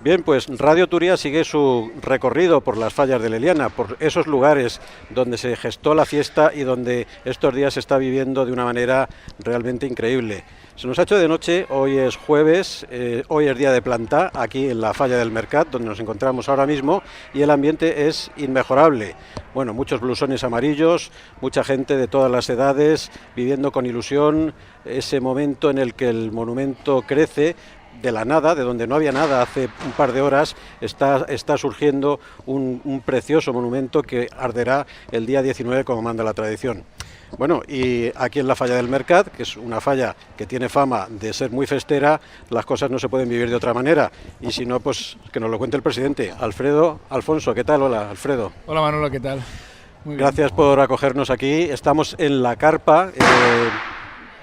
Bien, pues Radio Turia sigue su recorrido por las fallas de Leliana, por esos lugares donde se gestó la fiesta y donde estos días se está viviendo de una manera realmente increíble. Se nos ha hecho de noche, hoy es jueves, hoy es día de planta, aquí en la falla del Mercat, donde nos encontramos ahora mismo, y el ambiente es inmejorable. Bueno, muchos blusones amarillos, mucha gente de todas las edades, viviendo con ilusión ese momento en el que el monumento crece. De la nada, de donde no había nada hace un par de horas, está surgiendo un precioso monumento que arderá el día 19 como manda la tradición. Bueno, y aquí en la falla del Mercat, que es una falla que tiene fama de ser muy festera, las cosas no se pueden vivir de otra manera. Y si no, pues que nos lo cuente el presidente. Alfredo Alfonso, ¿qué tal? Hola, Alfredo. Hola, Manolo, ¿qué tal? Muy bien. Gracias por acogernos aquí. Estamos en la carpa.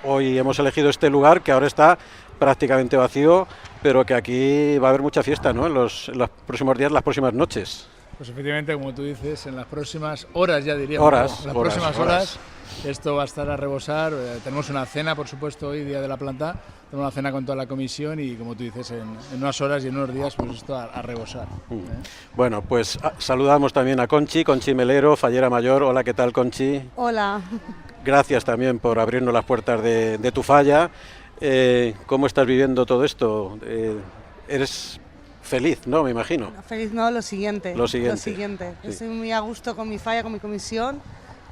Hoy hemos elegido este lugar que ahora está prácticamente vacío, pero que aquí va a haber mucha fiesta, ¿no? En los próximos días, las próximas noches. Pues efectivamente, como tú dices, en las próximas horas, ya diríamos, en las próximas horas, esto va a estar a rebosar. Tenemos una cena, por supuesto, hoy, día de la planta, tenemos una cena con toda la comisión y, como tú dices, en unas horas y en unos días, pues esto a rebosar. Bueno, pues saludamos también a Conchi Melero, fallera mayor. Hola, ¿qué tal, Conchi? Hola. Gracias también por abrirnos las puertas de tu falla. ¿Cómo estás viviendo todo esto? ¿Eres feliz, no? Me imagino. No, feliz no, lo siguiente. Lo siguiente. Sí. Estoy muy a gusto con mi falla, con mi comisión,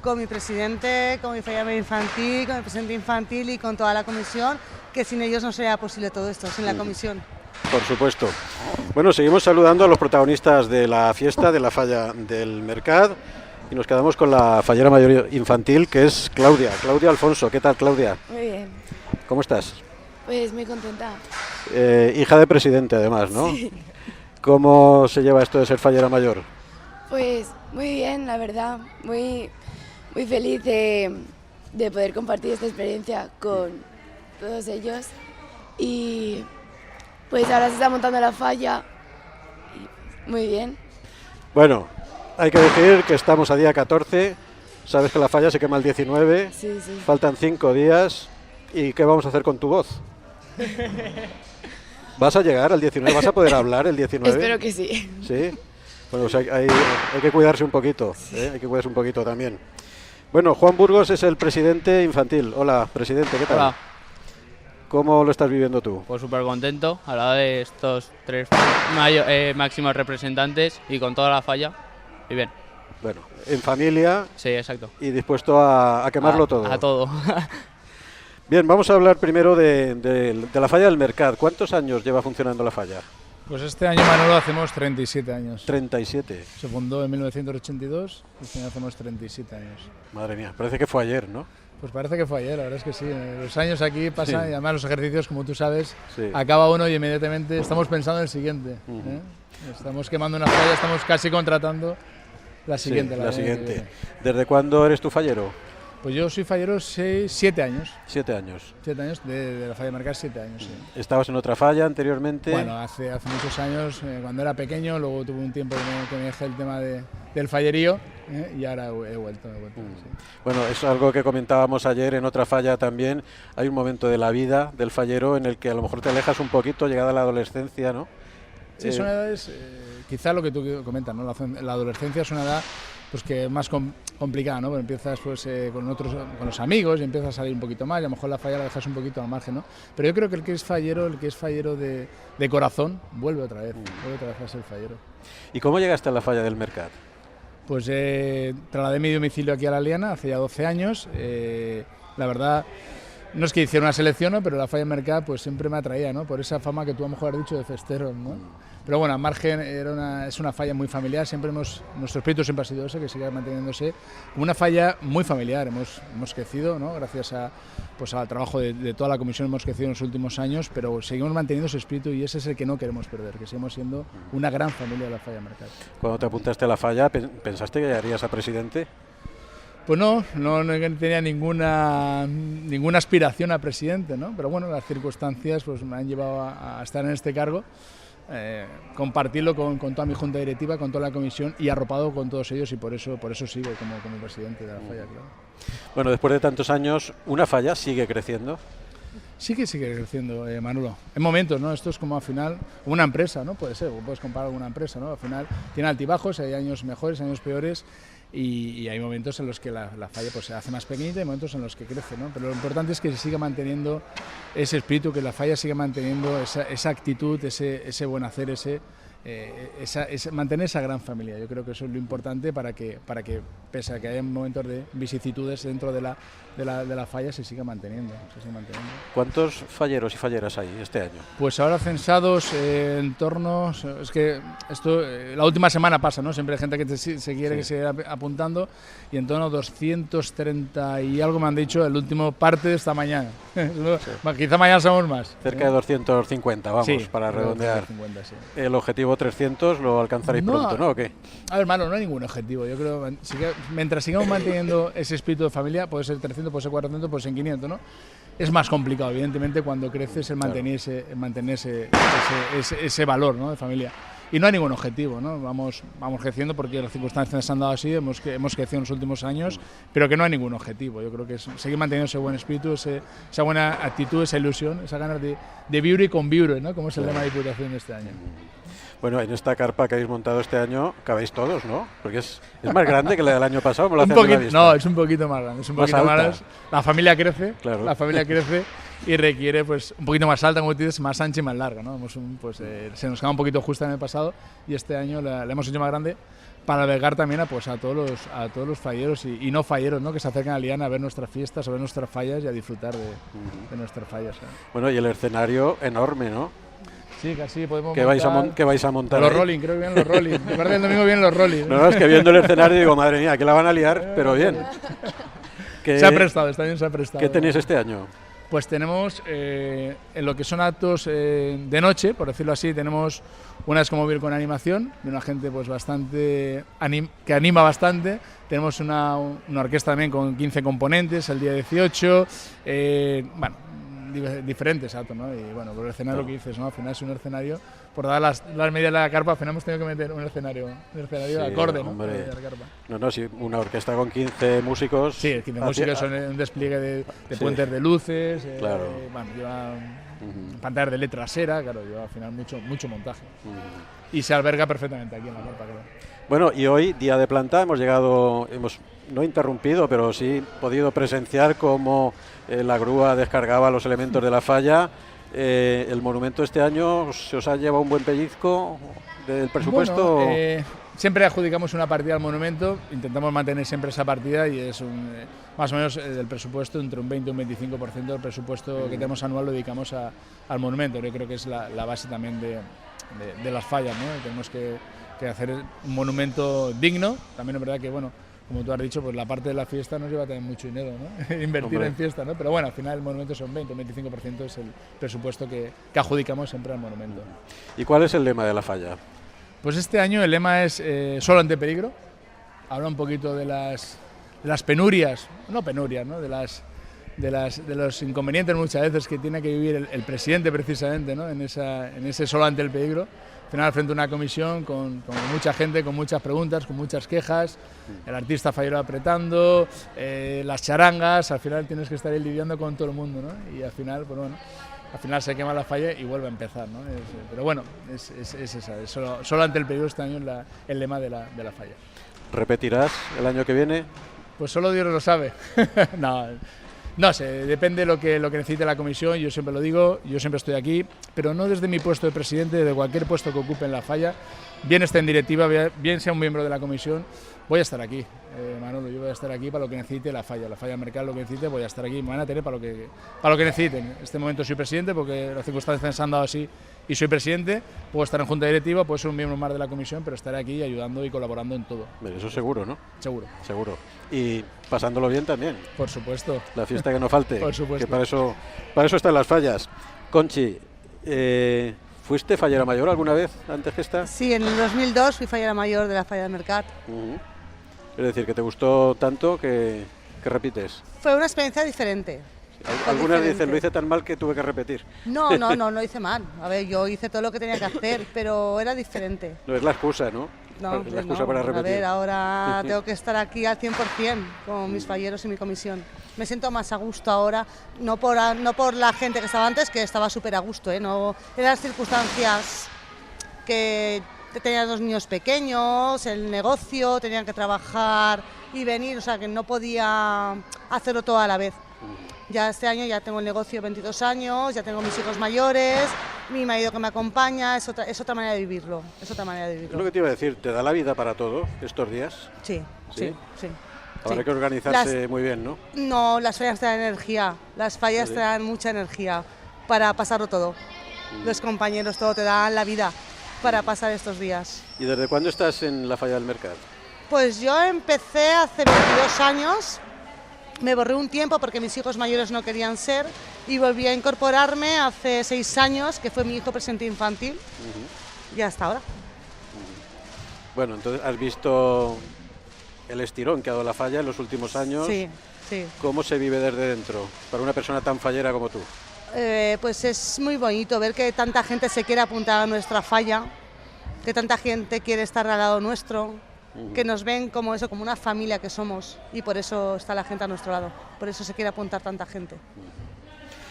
con mi presidente, con mi falla infantil, con el presidente infantil y con toda la comisión, que sin ellos no sería posible todo esto, sin la comisión. Por supuesto. Bueno, seguimos saludando a los protagonistas de la fiesta, de la falla del Mercat, y nos quedamos con la fallera mayor infantil, que es Claudia Alfonso. ¿Qué tal, Claudia? Muy bien. ¿Cómo estás? Pues muy contenta. Hija de presidente, además, ¿no? Sí. ¿Cómo se lleva esto de ser fallera mayor? Pues muy bien, la verdad. Muy feliz de poder compartir esta experiencia con todos ellos. Y pues ahora se está montando la falla. Y muy bien. Bueno, hay que decir que estamos a día 14. Sabes que la falla se quema el 19. Sí. Faltan 5 días. ¿Y qué vamos a hacer con tu voz? ¿Vas a llegar al 19? ¿Vas a poder hablar el 19? Espero que sí. ¿Sí? Bueno, pues hay que cuidarse un poquito, ¿eh? Hay que cuidarse un poquito también. Bueno, Juan Burgos es el presidente infantil. Hola, presidente, ¿qué tal? Hola. ¿Cómo lo estás viviendo tú? Pues súper contento al lado de estos tres máximos representantes y con toda la falla. Y bien. Bueno, en familia. Sí, exacto. Y dispuesto a quemarlo todo. A todo. Bien, vamos a hablar primero de la falla del Mercat. ¿Cuántos años lleva funcionando la falla? Pues este año, Manolo, hacemos 37 años. 37. Se fundó en 1982 y este año hacemos 37 años. Madre mía, parece que fue ayer, ¿no? Pues parece que fue ayer, la verdad es que sí. Los años aquí pasan, sí. Y además los ejercicios, como tú sabes, sí. Acaba uno y inmediatamente estamos pensando en el siguiente. Estamos quemando una falla, estamos casi contratando la siguiente. Sí, la siguiente. ¿Desde cuándo eres tu fallero? Pues yo soy fallero 7 años. 7 años. 7 años, de la falla de Mercat, 7 años, sí. ¿Estabas en otra falla anteriormente? Bueno, hace muchos años, cuando era pequeño, luego tuve un tiempo que me dejé el tema del fallerío y ahora he vuelto. Sí. Bueno, es algo que comentábamos ayer en otra falla también. Hay un momento de la vida del fallero en el que a lo mejor te alejas un poquito, llegada a la adolescencia, ¿no? Sí, son edades, quizá lo que tú comentas, ¿no? La adolescencia es una edad pues que es más complicada, ¿no? Pero empiezas pues con los amigos y empiezas a salir un poquito más y a lo mejor la falla la dejas un poquito al margen, ¿no? Pero yo creo que el que es fallero de corazón, vuelve otra vez a ser fallero. ¿Y cómo llegaste a la falla del Mercat? Pues trasladé mi domicilio aquí a la Liana hace ya 12 años. La verdad, no es que hiciera una selección, ¿no? Pero la falla del Mercat pues siempre me atraía, ¿no? Por esa fama que tú a lo mejor has dicho de festero, ¿no? Pero bueno, al margen es una falla muy familiar, nuestro espíritu siempre ha sido ese, que siga manteniéndose como una falla muy familiar. Hemos crecido, ¿no? Gracias al trabajo de toda la comisión hemos crecido en los últimos años, pero seguimos manteniendo ese espíritu y ese es el que no queremos perder, que sigamos siendo una gran familia de la falla Mercat. Cuando te apuntaste a la falla, ¿pensaste que llegarías a presidente? Pues no tenía ninguna aspiración a presidente, ¿no? Pero bueno, las circunstancias pues me han llevado a estar en este cargo. Compartirlo con toda mi junta directiva, con toda la comisión y arropado con todos ellos y por eso sigo como presidente de la falla, claro. Bueno, después de tantos años, ¿una falla sigue creciendo? Sí que sigue creciendo, Manolo. En momentos, ¿no? Esto es como al final una empresa, ¿no? Puede ser, o puedes comparar con una empresa, ¿no? Al final tiene altibajos, hay años mejores, años peores y hay momentos en los que la falla pues, se hace más pequeñita y momentos en los que crece, ¿no? Pero lo importante es que se siga manteniendo ese espíritu, que la falla siga manteniendo esa actitud, ese buen hacer, mantener esa gran familia. Yo creo que eso es lo importante para que pese a que haya momentos de vicisitudes dentro de la falla, se siga manteniendo. ¿Cuántos falleros y falleras hay este año? Pues ahora censados en torno, es que esto la última semana pasa, ¿no? Siempre hay gente que se quiere que se apuntando y en torno a 230 y algo me han dicho el último parte de esta mañana. Quizá mañana somos más. Cerca de 250, vamos, para redondear. 250, sí. El objetivo 300 lo alcanzaréis pronto, ¿no? ¿O qué? A ver, hermano, no hay ningún objetivo. Yo creo que mientras sigamos manteniendo ese espíritu de familia, puede ser 300, puede ser 400, puede ser 500, ¿no? Es más complicado, evidentemente, cuando creces el mantener ese valor, ¿no? De familia. Y no hay ningún objetivo, ¿no? Vamos creciendo porque las circunstancias se han dado así, hemos crecido en los últimos años, pero que no hay ningún objetivo. Yo creo que es seguir manteniendo ese buen espíritu, esa buena actitud, esa ilusión, esa ganas de vivir y convivir, ¿no? Como es el lema de Diputación de este año. Bueno, en esta carpa que habéis montado este año cabéis todos, ¿no? Porque es más grande que la del año pasado. ¿Cómo lo hacéis a la vista? No, es un poquito más grande. Es un poquito más. La familia crece, claro. La familia crece y requiere pues un poquito más alta, como dices, más ancha y más larga, ¿no? Se nos queda un poquito justa en el pasado y este año la hemos hecho más grande para albergar también a todos los falleros y no falleros, ¿no? Que se acercan a Liana a ver nuestras fiestas, a ver nuestras fallas y a disfrutar de nuestras fallas, ¿eh? Bueno, y el escenario enorme, ¿no? Sí, casi podemos ¿Qué vais a montar? Los rolling, creo que vienen los rolling. Me parece que el domingo vienen los rolling. No, es que viendo el escenario digo, madre mía, que la van a liar, pero bien. Se ha prestado, está bien, se ha prestado. ¿Qué tenéis este año? Pues tenemos, en lo que son actos de noche, por decirlo así, tenemos una Escomóvil con animación, de una gente pues bastante que anima bastante. Tenemos una orquesta también con 15 componentes el día 18. Diferentes actos, ¿no? Y bueno, por el escenario lo que dices, ¿no? Al final es un escenario, por dar las medidas de la carpa, al final hemos tenido que meter un escenario acorde, ¿no? Hombre. No, sí, una orquesta con 15 músicos. Sí, 15 músicos son un despliegue de puentes de luces, claro. Lleva pantallas de LED trasera, claro, lleva al final mucho montaje. Y se alberga perfectamente aquí en la carpa, claro. Bueno, y hoy, día de planta, hemos no interrumpido, pero sí podido presenciar cómo la grúa descargaba los elementos de la falla. ¿El monumento este año se os ha llevado un buen pellizco del presupuesto? Bueno, siempre adjudicamos una partida al monumento, intentamos mantener siempre esa partida y es más o menos del presupuesto, entre un 20 y un 25% del presupuesto que tenemos anual lo dedicamos al monumento. Yo creo que es la base también de las fallas, ¿no? Tenemos que hacer un monumento digno. También es verdad que, bueno, como tú has dicho, pues la parte de la fiesta nos lleva también mucho dinero, ¿no? Invertir en fiesta, ¿no? Pero bueno, al final el monumento son 20 o 25% es el presupuesto que adjudicamos siempre al monumento. ¿Y cuál es el lema de la falla? Pues este año el lema es solo ante peligro. Habla un poquito de las penurias, no penurias, ¿no? De los inconvenientes muchas veces que tiene que vivir el presidente precisamente, ¿no? En ese solo ante el peligro. Al final, frente a una comisión con mucha gente, con muchas preguntas, con muchas quejas, el artista fallero apretando, las charangas, al final tienes que estar ahí lidiando con todo el mundo, ¿no? Y al final, pues bueno, al final se quema la falla y vuelve a empezar, ¿no? Pero bueno, es esa, es solo ante el peligro este año el lema de la falla. ¿Repetirás el año que viene? Pues solo Dios lo sabe. No sé, depende de lo que necesite la comisión, yo siempre lo digo, yo siempre estoy aquí, pero no desde mi puesto de presidente, desde cualquier puesto que ocupe en la falla, bien esté en directiva, bien sea un miembro de la comisión, voy a estar aquí, Manolo, yo voy a estar aquí para lo que necesite la falla Mercal, lo que necesite, voy a estar aquí, me van a tener para lo que necesiten. En este momento soy presidente porque las circunstancias se han dado así y soy presidente, puedo estar en junta directiva, puedo ser un miembro más de la comisión, pero estaré aquí ayudando y colaborando en todo. Eso seguro, ¿no? Seguro. Y pasándolo bien también. Por supuesto. La fiesta que no falte. Por supuesto. Que para eso están las fallas. Conchi, ¿fuiste fallera mayor alguna vez antes que esta? Sí, en el 2002 fui fallera mayor de la falla del Mercat. Es decir, que te gustó tanto que repites. Fue una experiencia diferente. Algunas dicen, lo hice tan mal que tuve que repetir. No hice mal. A ver, yo hice todo lo que tenía que hacer, pero era diferente. No es la excusa, ¿no? No, la excusa para a repetir. ver, ahora tengo que estar aquí al 100% con mis falleros y mi comisión. Me siento más a gusto ahora, no por la gente que estaba antes, que estaba súper a gusto, no, eran las circunstancias que tenía 2 niños pequeños, el negocio, tenían que trabajar y venir, o sea que no podía hacerlo todo a la vez. Ya este año ya tengo el negocio 22 años, ya tengo mis hijos mayores, mi marido que me acompaña, es otra manera de vivirlo, es otra manera de Es vivirlo. lo que te iba a decir, ¿te da la vida para todo estos días? Sí, ¿Sí? sí, sí. Habrá sí. que organizarse muy bien, ¿no? No, las fallas te dan energía, las fallas Sí. te dan mucha energía para pasarlo todo. Los compañeros, todo te dan la vida para pasar estos días. ¿Y desde cuándo estás en la falla del mercado? Pues yo empecé hace 22 años, me borré un tiempo porque mis hijos mayores no querían ser y volví a incorporarme hace 6 años, que fue mi hijo presente infantil, y hasta ahora. Bueno, entonces has visto el estirón que ha dado la falla en los últimos años. Sí, sí. ¿Cómo se vive desde dentro para una persona tan fallera como tú? Pues es muy bonito ver que tanta gente se quiere apuntar a nuestra falla, que tanta gente quiere estar al lado nuestro, que nos ven como eso, como una familia que somos, y por eso está la gente a nuestro lado, por eso se quiere apuntar tanta gente.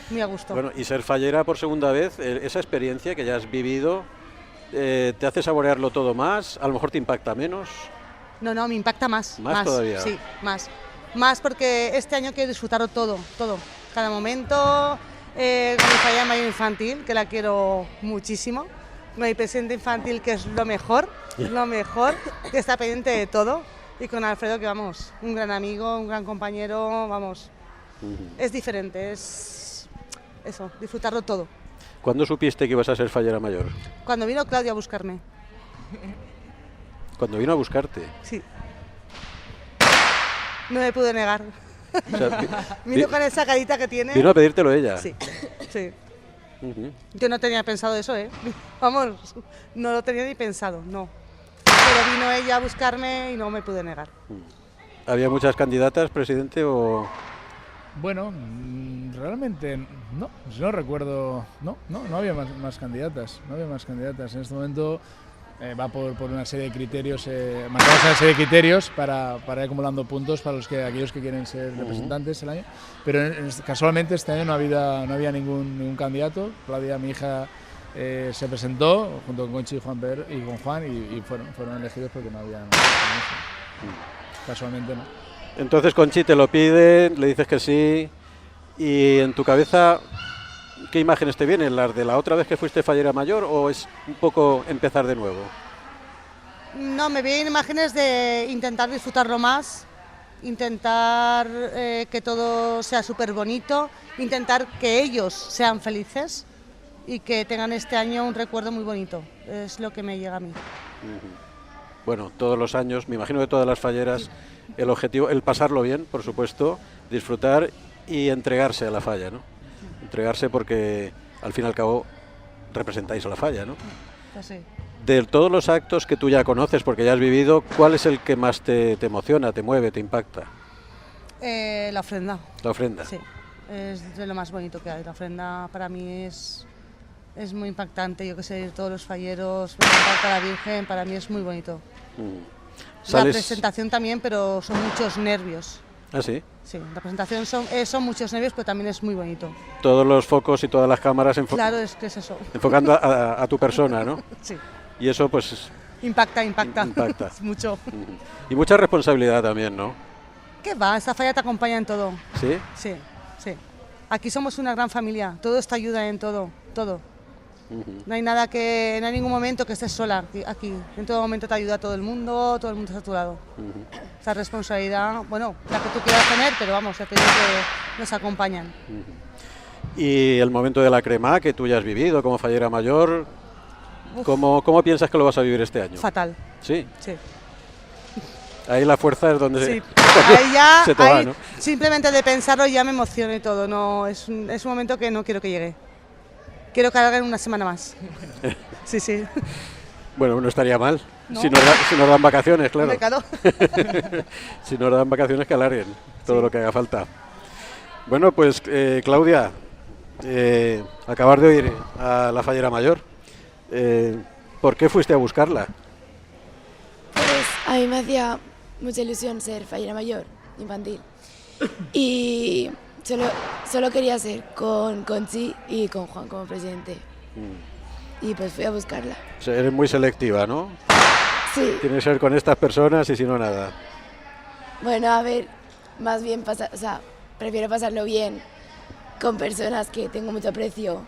Muy a gusto. Bueno, y ser fallera por segunda vez, esa experiencia que ya has vivido, ¿te hace saborearlo todo más? ¿A lo mejor te impacta menos? No, me impacta más. ¿Más todavía? Sí, más. Más porque este año quiero disfrutarlo todo, todo. Cada momento, con mi falla mayor infantil, que la quiero muchísimo. Con mi presidente infantil, que es lo mejor, que está pendiente de todo. Y con Alfredo, que vamos, un gran amigo, un gran compañero, vamos. Es diferente, es eso, disfrutarlo todo. ¿Cuándo supiste que ibas a ser fallera mayor? Cuando vino Claudia a buscarme, Cuando vino a buscarte. sí. No me pude negar. O sea, Vino con esa carita que tiene. vino a pedírtelo ella. Sí, sí. Ujú. Yo no tenía pensado eso, ¿eh? Vamos, no lo tenía ni pensado, no. Pero vino ella a buscarme y no me pude negar. ¿Había muchas candidatas, presidente, o...? Bueno, realmente no, si no recuerdo, no había más candidatas, no había más candidatas. En este momento va por una serie de criterios, marcados una serie de criterios para ir acumulando puntos para aquellos que quieren ser representantes el año. Pero casualmente este año no había ningún candidato. Claudia, mi hija, se presentó junto con Conchi y con Juan y fueron elegidos porque no había casualmente no. Entonces Conchi te lo pide, le dices que sí, y en tu cabeza, ¿qué imágenes te vienen? ¿Las de la otra vez que fuiste fallera mayor o es un poco empezar de nuevo? No, me vienen imágenes de intentar disfrutarlo más, intentar que todo sea súper bonito, intentar que ellos sean felices y que tengan este año un recuerdo muy bonito. Es lo que me llega a mí. Bueno, todos los años, me imagino que todas las falleras, el objetivo, el pasarlo bien, por supuesto, disfrutar y entregarse a la falla, ¿no? Entregarse porque al fin y al cabo representáis a la falla, ¿no? Pues sí. De todos los actos que tú ya conoces, porque ya has vivido, ¿cuál es el que más te emociona, te mueve, te impacta? La ofrenda. La ofrenda. Sí, es de lo más bonito que hay. La ofrenda para mí es muy impactante. Yo que sé, todos los falleros, presentar a la Virgen, para mí es muy bonito. La presentación también, pero son muchos nervios. ¿Ah, sí? Sí, la presentación son muchos nervios, pero también es muy bonito. Todos los focos y todas las cámaras Claro, es que es eso. enfocando a tu persona, ¿no? Sí, Y eso pues impacta. impacta. Es mucho. Y mucha responsabilidad también, ¿no? ¿Qué va? Esta falla te acompaña en todo. ¿Sí? Sí, sí. Aquí somos una gran familia. Todo te ayuda en todo, todo. No hay no hay ningún momento que estés sola aquí. En todo momento te ayuda todo el mundo está a tu lado. Esa responsabilidad, bueno, la que tú quieras tener, pero vamos, ya te digo que nos acompañan. Y el momento de la crema que tú ya has vivido como fallera mayor, ¿cómo piensas que lo vas a vivir este año? Fatal, Sí, sí. ahí la fuerza es donde Sí. Ahí ya, se te va, ¿no? simplemente de pensarlo ya me emociona y todo. No, es un momento que no quiero que llegue. Quiero que alarguen una semana más. Sí, sí. Bueno, no estaría mal. No. Si nos dan vacaciones, claro. Hombre, claro. Si nos dan vacaciones, que alarguen todo lo que haga falta. Bueno, pues Claudia, acabar de oír a la fallera mayor. ¿Por qué fuiste a buscarla? A mí me hacía mucha ilusión ser fallera mayor, infantil. Y solo quería ser con Conchi y con Juan como presidente. Y pues fui a buscarla. O sea, eres muy selectiva, ¿no? Sí. Tiene que ser con estas personas y si no, nada. Bueno, a ver, más bien prefiero pasarlo bien con personas que tengo mucho aprecio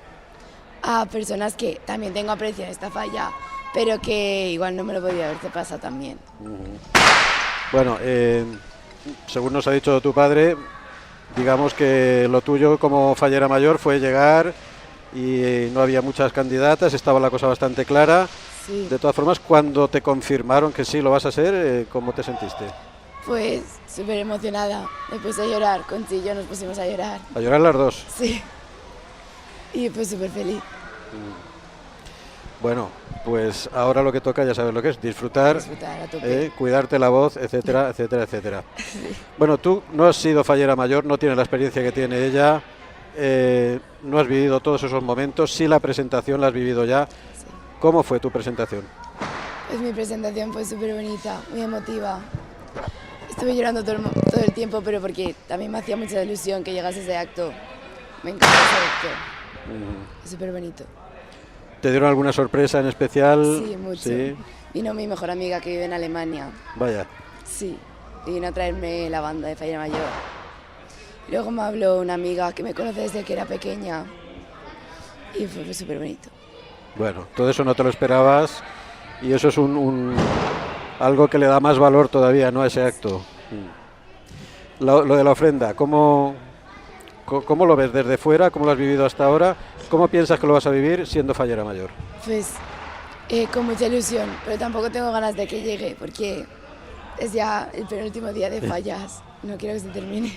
a personas que también tengo aprecio en esta falla, pero que igual no me lo podría haberse pasado tan bien. Bueno, según nos ha dicho tu padre, digamos que lo tuyo como fallera mayor fue llegar y no había muchas candidatas, estaba la cosa bastante clara. Sí. De todas formas, cuando te confirmaron que sí lo vas a ser, ¿cómo te sentiste? Pues súper emocionada, me puse a llorar, Conchi y yo nos pusimos a llorar. ¿A llorar las dos? Sí. Y pues súper feliz. Bueno, pues ahora lo que toca, ya sabes lo que es, disfrutar A tope. cuidarte la voz, etcétera, etcétera, etcétera. Sí. Bueno, tú no has sido fallera mayor, no tienes la experiencia que tiene ella, no has vivido todos esos momentos, sí la presentación la has vivido ya. Sí. ¿Cómo fue tu presentación? Pues mi presentación fue súper bonita, muy emotiva. Estuve llorando todo el tiempo, pero porque también me hacía mucha ilusión que llegase ese acto. Me encantó ese acto. Es súper bonito. ¿Te dieron alguna sorpresa en especial? Sí, mucho. Sí. Vino mi mejor amiga que vive en Alemania. Vaya. Sí, y vino a traerme la banda de fallera mayor. Luego me habló una amiga que me conoce desde que era pequeña y fue súper bonito. Bueno, todo eso no te lo esperabas y eso es algo que le da más valor todavía, ¿no?, a ese acto. Lo de la ofrenda, ¿cómo lo ves desde fuera? ¿Cómo lo has vivido hasta ahora? ¿Cómo piensas que lo vas a vivir siendo fallera mayor? Pues con mucha ilusión, pero tampoco tengo ganas de que llegue porque es ya el penúltimo día de fallas. No quiero que se termine.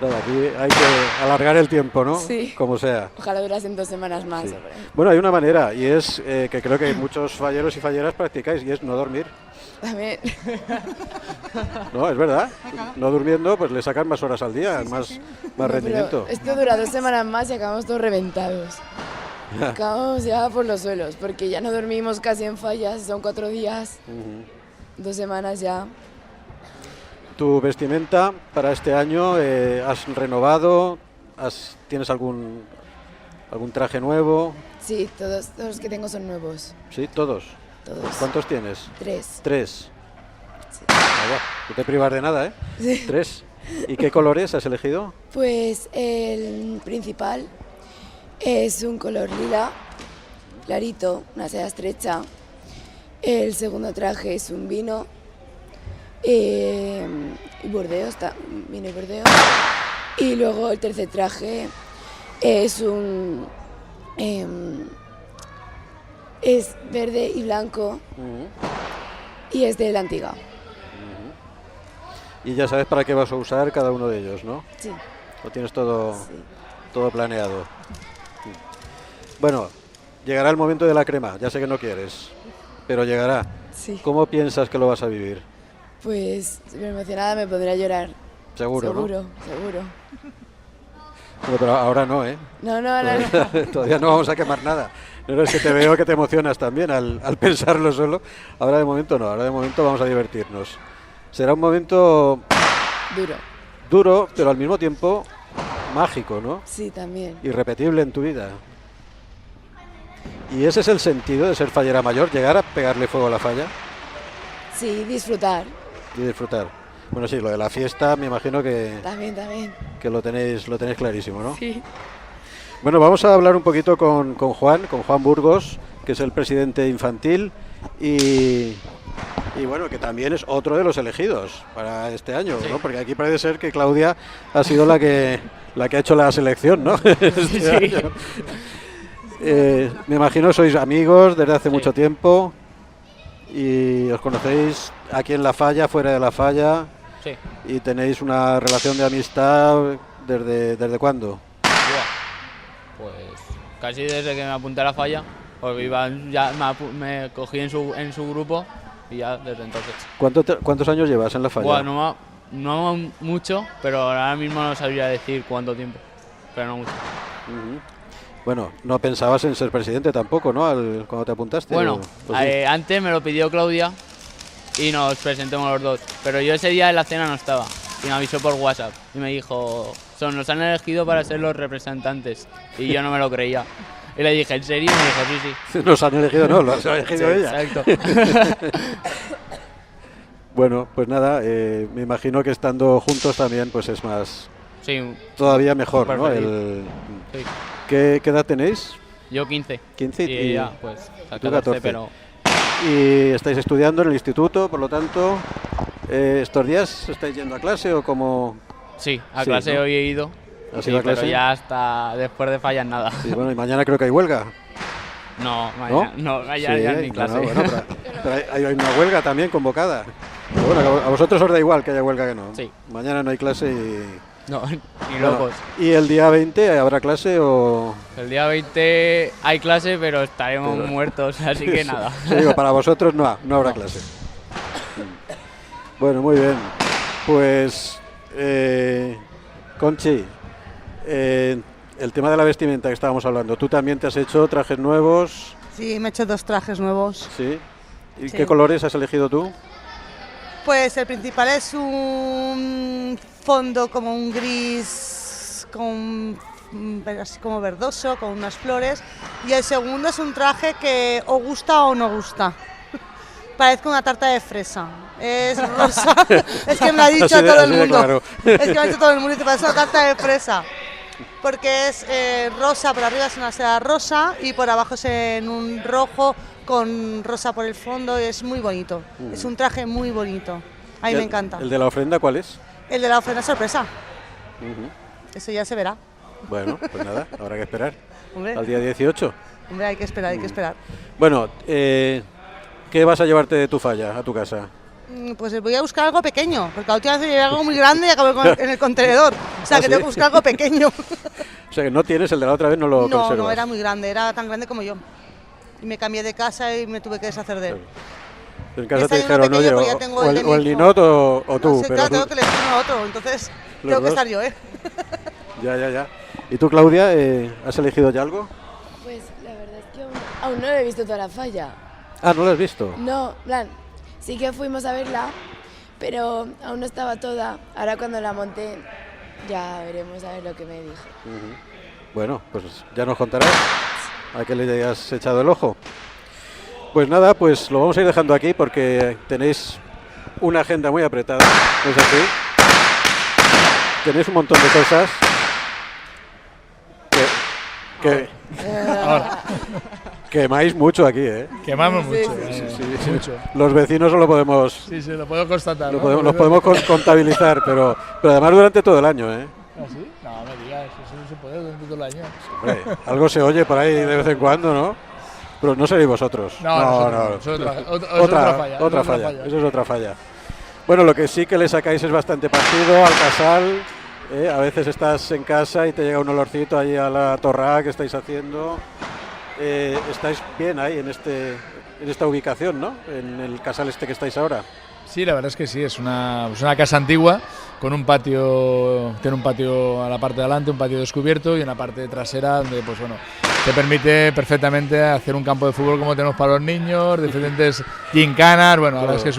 Nada, aquí hay que alargar el tiempo, ¿no? Sí. Como sea. Ojalá durasen 2 semanas más. Sí. Bueno, hay una manera y es que creo que muchos falleros y falleras practicáis y es no dormir. También. No, es verdad. No durmiendo, pues le sacan más horas al día, más rendimiento. Esto dura 2 semanas más y acabamos todos reventados. Acabamos ya por los suelos, porque ya no dormimos casi en fallas, son 4 días, 2 semanas ya. ¿Tu vestimenta para este año has renovado? ¿Tienes algún traje nuevo? Sí, todos los que tengo son nuevos. Sí, todos. Todos. ¿Cuántos tienes? 3. 3. Sí. Vaya, no te privas de nada, ¿eh? Sí. 3. ¿Y qué colores has elegido? Pues el principal es un color lila, clarito, una seda estrecha. El segundo traje es un vino. Burdeos, vino y Burdeos. Y luego el tercer traje es es verde y blanco y es de la Antigua. Y ya sabes para qué vas a usar cada uno de ellos, ¿no? Sí. Lo tienes todo, Sí. todo planeado. Bueno, llegará el momento de la crema, ya sé que no quieres, pero llegará. Sí. ¿Cómo piensas que lo vas a vivir? Pues súper emocionada, me pondré a llorar. Seguro, ¿no? Seguro. Bueno, pero ahora no, ¿eh? No. Todavía no vamos a quemar nada. No, es que te veo que te emocionas también al pensarlo solo. Ahora de momento no, ahora de momento vamos a divertirnos. Será un momento duro, pero al mismo tiempo mágico, ¿no? Sí, también. Irrepetible en tu vida. Y ese es el sentido de ser fallera mayor, llegar a pegarle fuego a la falla Sí, disfrutar. y disfrutar. Bueno, sí, lo de la fiesta me imagino que lo tenéis clarísimo, ¿no? Sí. Bueno, vamos a hablar un poquito con Juan Burgos, que es el presidente infantil y bueno, que también es otro de los elegidos para este año, ¿no? Porque aquí parece ser que Claudia ha sido la que ha hecho la selección, ¿no? Este año. Me imagino sois amigos desde hace mucho tiempo y os conocéis aquí en la falla, fuera de la falla. Sí. Y tenéis una relación de amistad ¿desde cuándo? Pues casi desde que me apunté a la falla, porque me cogí en su grupo y ya desde entonces. ¿Cuántos años llevas en la falla? Bueno, no mucho, pero ahora mismo no sabría decir cuánto tiempo, pero no mucho. Bueno, no pensabas en ser presidente tampoco, ¿no? Cuando te apuntaste. Bueno, pues sí. antes me lo pidió Claudia y nos presentemos los dos. Pero yo ese día en la cena no estaba y me avisó por WhatsApp y me dijo, nos han elegido para ser los representantes, y yo no me lo creía. Y le dije, ¿en serio? Y me dijo, sí, sí. Nos han elegido, no, los ha elegido Sí, ella. exacto. Bueno, pues nada, me imagino que estando juntos también pues es más Sí, todavía mejor, súper ¿no? feliz. Sí. ¿Qué edad tenéis? Yo 15. 15 y ella, pues, a tú 14, 14. pero Y estáis estudiando en el instituto, por lo tanto, ¿estos días estáis yendo a clase o como...? sí, a Sí, clase ¿no? hoy he ido. ¿Has Sí, ido a pero clase? ya hasta después de fallas nada. Sí, bueno, y mañana creo que hay huelga. No, mañana, no, ya Sí, ni no, clase. no, bueno, pero hay una huelga también convocada. Pero bueno, a vosotros os da igual que haya huelga que no. Sí. Mañana no hay clase y... No, ni Bueno, locos. ¿y el día 20 habrá clase o...? El día 20 hay clase, pero estaremos Pero- muertos, así que nada. Sí, digo, para vosotros no habrá clase. Bueno, muy bien. Pues, Conchi, el tema de la vestimenta que estábamos hablando, ¿tú también te has hecho trajes nuevos? Sí, me he hecho 2 trajes nuevos. ¿Sí? ¿Y Sí. qué colores has elegido tú? Pues el principal es un fondo como un gris así como verdoso, con unas flores, y el segundo es un traje que o gusta o no gusta. Parezco una tarta de fresa. Es rosa. Es que me lo ha dicho Así de- todo así el de mundo. claro. Es que me ha dicho todo el mundo y te parece una tarta de fresa. Porque es rosa, por arriba es una seda rosa y por abajo es en un rojo con rosa por el fondo, y es muy bonito. Es un traje muy bonito. A mí ¿Y me el- encanta. ¿El de la ofrenda cuál es? El de la ofrenda sorpresa. Ujú. Eso ya se verá. Bueno, pues nada, habrá que esperar. Hombre, Al día 18. hombre, hay que esperar, hay que esperar. Bueno, ¿qué vas a llevarte de tu falla a tu casa? Pues voy a buscar algo pequeño, porque la última vez llevé algo muy grande y acabé en el contenedor. O sea, ¿Ah, que sí? tengo que buscar algo pequeño. O sea, que no tienes el de la otra vez, no lo No, conservas. no, era muy grande, era tan grande como yo. Y me cambié de casa y me tuve que deshacer de él. En casa Está te lleno dijeron, pequeño, oye, pero ya tengo el de mi o el hijo. Ninot o tú. No sé, pero claro, tú- tengo que elegir uno a otro, entonces tengo que dos. estar yo, ¿eh? Ya. ¿Y tú, Claudia, has elegido ya algo? Pues la verdad es que aún no he visto toda la falla. Ah, ¿no lo has visto? No, en plan, sí que fuimos a verla, pero aún no estaba toda. Ahora cuando la monté ya veremos a ver lo que me dijo. Ujú. Bueno, pues ya nos contarás a qué le hayas echado el ojo. Pues nada, pues lo vamos a ir dejando aquí porque tenéis una agenda muy apretada, ¿no es así? Tenéis un montón de cosas que Ahora, quemáis mucho aquí, ¿eh? quemamos Sí, mucho. sí, Sí. Mucho. Los vecinos lo podemos, Sí, lo puedo constatar. lo ¿no? podemos, los podemos contabilizar, pero además durante todo el año, ¿eh? ¿Ah, sí? No, me digas, eso no se puede durante todo el año. Hombre, algo se oye por ahí de vez en cuando, ¿no? Pero no seréis vosotros. No. Eso es otra falla. Otra falla. Eso es otra falla. Bueno, lo que sí que le sacáis es bastante partido al casal. A veces estás en casa y te llega un olorcito ahí a la torrada que estáis haciendo. Estáis bien ahí en esta ubicación, ¿no? En el casal este que estáis ahora. Sí, la verdad es que sí, es una casa antigua con un patio, tiene un patio a la parte de adelante, un patio descubierto y una parte trasera donde, pues bueno, te permite perfectamente hacer un campo de fútbol como tenemos para los niños, diferentes gincanas, bueno, la verdad es que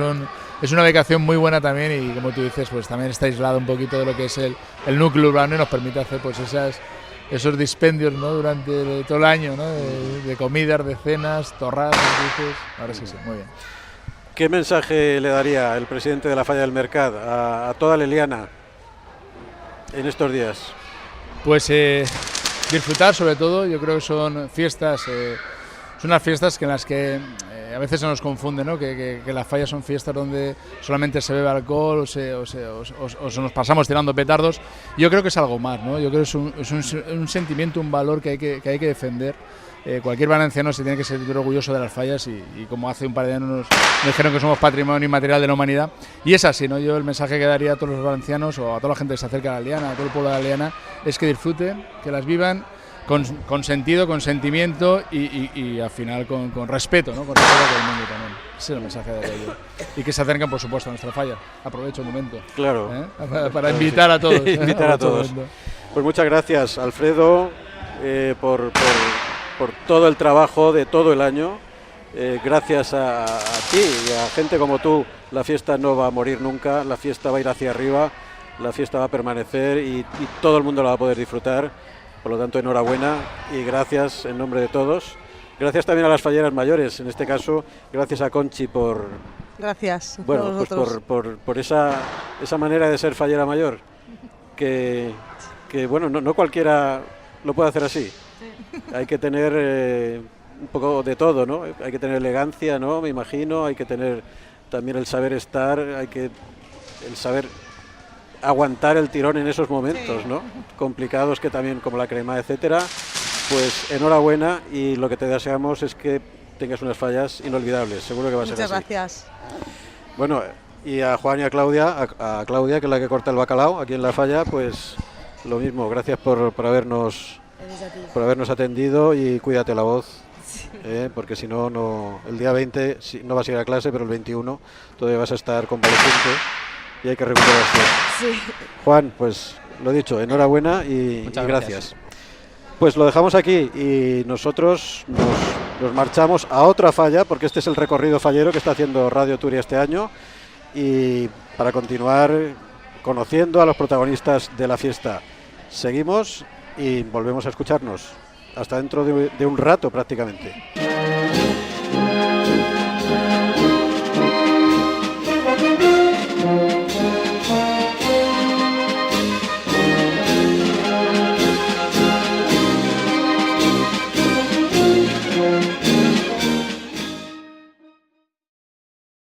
es una ubicación muy buena también y como tú dices, pues también está aislado un poquito de lo que es el núcleo urbano y nos permite hacer pues esos dispendios, ¿no? Durante todo el año, ¿no? De comidas, de cenas, torradas, dulces, la verdad es que sí, muy bien. ¿Qué mensaje le daría el presidente de la Falla del Mercat a toda l'Eliana en estos días? Pues disfrutar sobre todo, yo creo que son fiestas, son unas fiestas en las que a veces se nos confunde, ¿no? Que las fallas son fiestas donde solamente se bebe alcohol o se nos pasamos tirando petardos. Yo creo que es algo más, ¿no? Yo creo que es un sentimiento, un valor que hay que defender. Cualquier valenciano se tiene que sentir orgulloso de las fallas y como hace un par de años nos dijeron que somos patrimonio inmaterial de la humanidad y es así, ¿no? Yo el mensaje que daría a todos los valencianos o a toda la gente que se acerca a la Liana, a todo el pueblo de la Liana, es que disfruten, que las vivan con sentido, con sentimiento y al final con respeto, ¿no? Con respeto a todo el mundo también. Ese es el mensaje de ello. Y que se acerquen, por supuesto, a nuestra falla. Aprovecho el momento. Claro. Para invitar a todos. Invitar a todos. Pues muchas gracias, Alfredo, por todo el trabajo de todo el año gracias a ti y a gente como tú, la fiesta no va a morir nunca, la fiesta va a ir hacia arriba, la fiesta va a permanecer y todo el mundo la va a poder disfrutar. Por lo tanto, enhorabuena y gracias en nombre de todos. Gracias también a las falleras mayores, en este caso, gracias a Conchi por... Gracias. Bueno, pues por esa manera de ser fallera mayor, que bueno, no cualquiera lo puede hacer así. Hay que tener un poco de todo, ¿no? Hay que tener elegancia, ¿no? Me imagino, hay que tener también el saber estar, el saber aguantar el tirón en esos momentos, ¿no? Complicados que también, como la crema, etcétera. Pues enhorabuena y lo que te deseamos es que tengas unas fallas inolvidables, seguro que va a ser así. Muchas gracias. Bueno, y a Juan y a Claudia, que es la que corta el bacalao aquí en la falla, pues lo mismo, gracias por habernos atendido y cuídate la voz, porque si no, el día 20 no vas a ir a clase, pero el 21 todavía vas a estar convaleciente y hay que recuperarse. Sí. Juan, pues lo dicho, enhorabuena y gracias. Pues lo dejamos aquí y nosotros nos marchamos a otra falla, porque este es el recorrido fallero que está haciendo Radio Turia este año, y para continuar conociendo a los protagonistas de la fiesta. Seguimos y volvemos a escucharnos hasta dentro de un rato prácticamente.